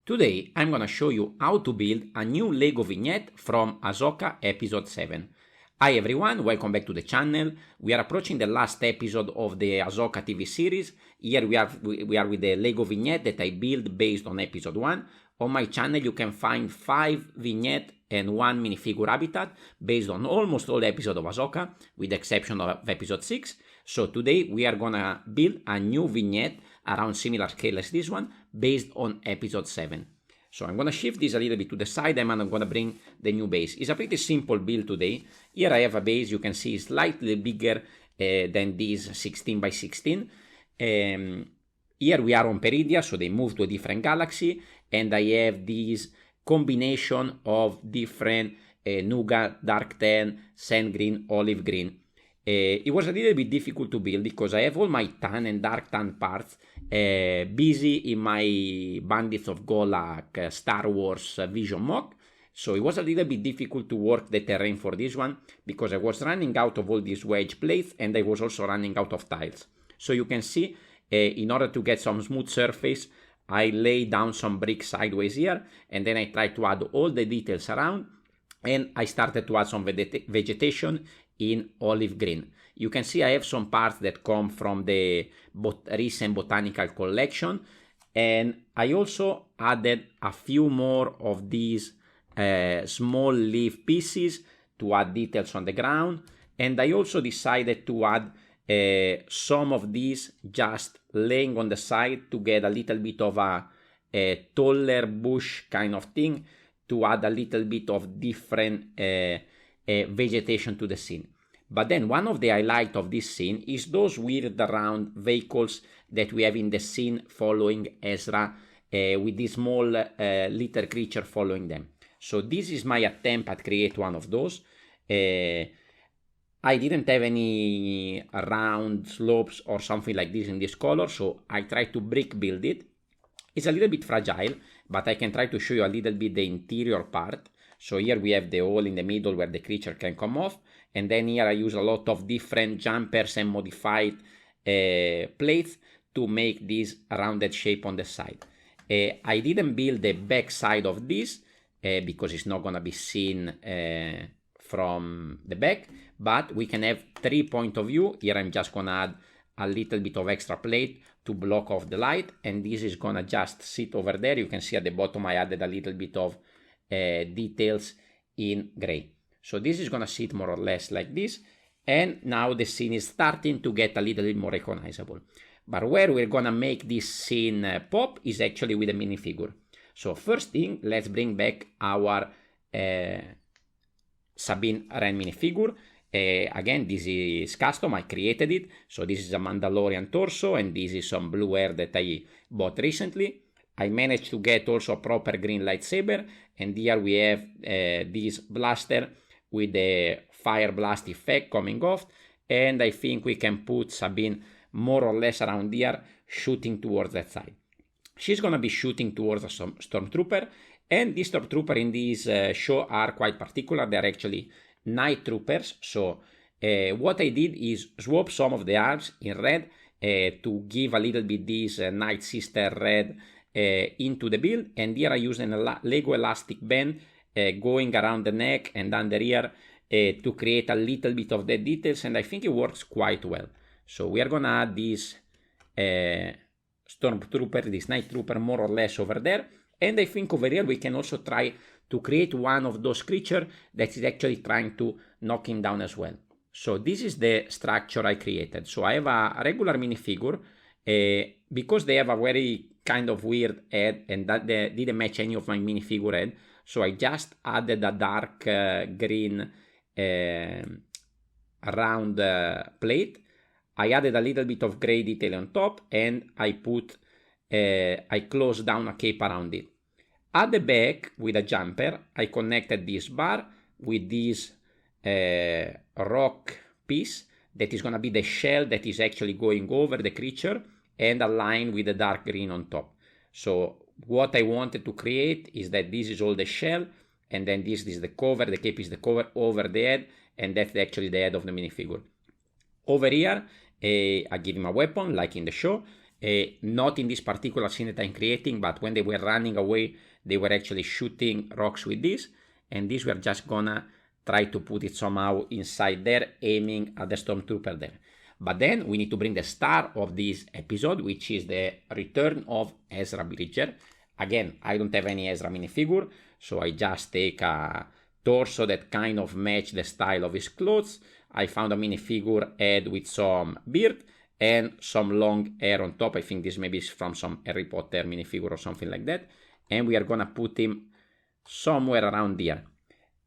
Today I'm gonna show you how to build a new Lego vignette from Ahsoka Episode 7. Hi everyone, welcome back to the channel. We are approaching the last episode of the Ahsoka TV series. Here we are with the Lego vignette that I built based on Episode 1. On my channel you can find 5 vignettes and 1 minifigure habitat based on almost all episodes of Ahsoka, with the exception of Episode 6. So today we are gonna build a new vignette around similar scale as this one, based on Episode 7. So I'm gonna shift this a little bit to the side and I'm gonna bring the new base. It's a pretty simple build today. Here I have a base you can see is slightly bigger than this 16 by 16. Here we are on Peridia, so they moved to a different galaxy, and I have this combination of different Nougat, Dark Tan, Sand Green, Olive Green. It was a little bit difficult to build because I have all my tan and dark tan parts busy in my Bandits of Golak Star Wars Vision mock. So it was a little bit difficult to work the terrain for this one because I was running out of all these wedge plates and I was also running out of tiles. So you can see in order to get some smooth surface, I lay down some bricks sideways here and then I tried to add all the details around, and I started to add some vegetation in olive green. You can see I have some parts that come from the recent botanical collection, and I also added a few more of these small leaf pieces to add details on the ground, and I also decided to add some of these just laying on the side to get a little bit of a taller bush kind of thing, to add a little bit of different vegetation to the scene. But then one of the highlights of this scene is those weird round vehicles that we have in the scene following Ezra with this small little creature following them. So this is my attempt at create one of those. I didn't have any round slopes or something like this in this color, so I tried to brick build it. It's a little bit fragile, but I can try to show you a little bit the interior part. So here we have the hole in the middle where the creature can come off, and then here I use a lot of different jumpers and modified plates to make this rounded shape on the side. I didn't build the back side of this because it's not gonna be seen from the back, but we can have 3 points of view. Here I'm just gonna add a little bit of extra plate to block off the light, and this is gonna just sit over there. You can see at the bottom I added a little bit of details in gray. So this is gonna sit more or less like this, and now the scene is starting to get a little bit more recognizable. But where we're gonna make this scene pop is actually with a minifigure. So first thing, let's bring back our Sabine Wren minifigure. Again, this is custom, I created it. So this is a Mandalorian torso, and this is some blue hair that I bought recently. I managed to get also a proper green lightsaber, and here we have this blaster with the fire blast effect coming off, and I think we can put Sabine more or less around here, shooting towards that side. She's gonna be shooting towards a stormtrooper, and these stormtroopers in this show are quite particular. They're actually night troopers. So what I did is swap some of the arms in red to give a little bit this Night Sister red into the build, and here I used a Lego elastic band going around the neck and under here to create a little bit of the details, and I think it works quite well. So we are gonna add this stormtrooper, this night trooper more or less over there, and I think over here we can also try to create one of those creatures that is actually trying to knock him down as well. So this is the structure I created. So I have a regular minifigure because they have a very kind of weird head, and that they didn't match any of my minifigure head. So I just added a dark green round plate. I added a little bit of gray detail on top, and I closed down a cape around it. At the back, with a jumper, I connected this bar with this rock piece that is going to be the shell that is actually going over the creature, and a line with the dark green on top. So what I wanted to create is that this is all the shell, and then this is the cover, the cape is the cover over the head, and that's actually the head of the minifigure. Over here, I give him a weapon like in the show, not in this particular scene that I'm creating, but when they were running away, they were actually shooting rocks with this, and this we're just gonna try to put it somehow inside there, aiming at the stormtrooper there. But then we need to bring the star of this episode, which is the return of Ezra Bridger. Again, I don't have any Ezra minifigure, so I just take a torso that kind of match the style of his clothes. I found a minifigure head with some beard and some long hair on top. I think this maybe is from some Harry Potter minifigure or something like that. And we are gonna put him somewhere around here.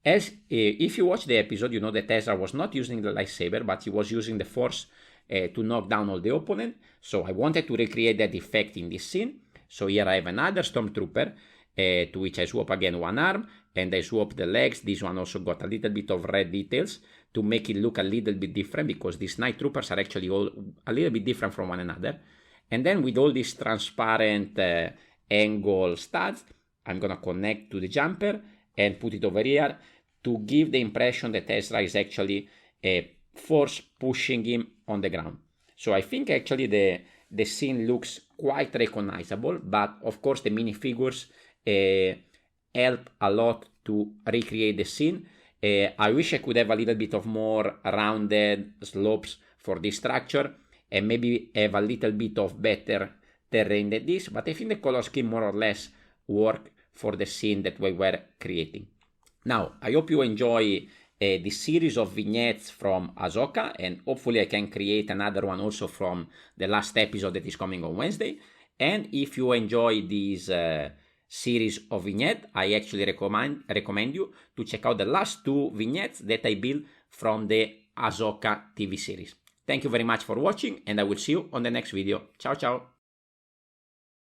If you watch the episode, you know that Ezra was not using the lightsaber, but he was using the Force to knock down all the opponent. So I wanted to recreate that effect in this scene. So here I have another stormtrooper, to which I swap again one arm, and I swap the legs. This one also got a little bit of red details to make it look a little bit different, because these night troopers are actually all a little bit different from one another. And then with all these transparent angle studs, I'm gonna connect to the jumper and put it over here to give the impression that Ezra is actually Force pushing him on the ground. So I think actually the scene looks quite recognizable, but of course the minifigures help a lot to recreate the scene. I wish I could have a little bit of more rounded slopes for this structure and maybe have a little bit of better terrain than this, but I think the color scheme more or less work for the scene that we were creating. Now, I hope you enjoy this series of vignettes from Ahsoka, and hopefully I can create another one also from the last episode that is coming on Wednesday. And if you enjoy this series of vignettes, I actually recommend you to check out the last two vignettes that I built from the Ahsoka TV series. Thank you very much for watching, and I will see you on the next video. Ciao, ciao!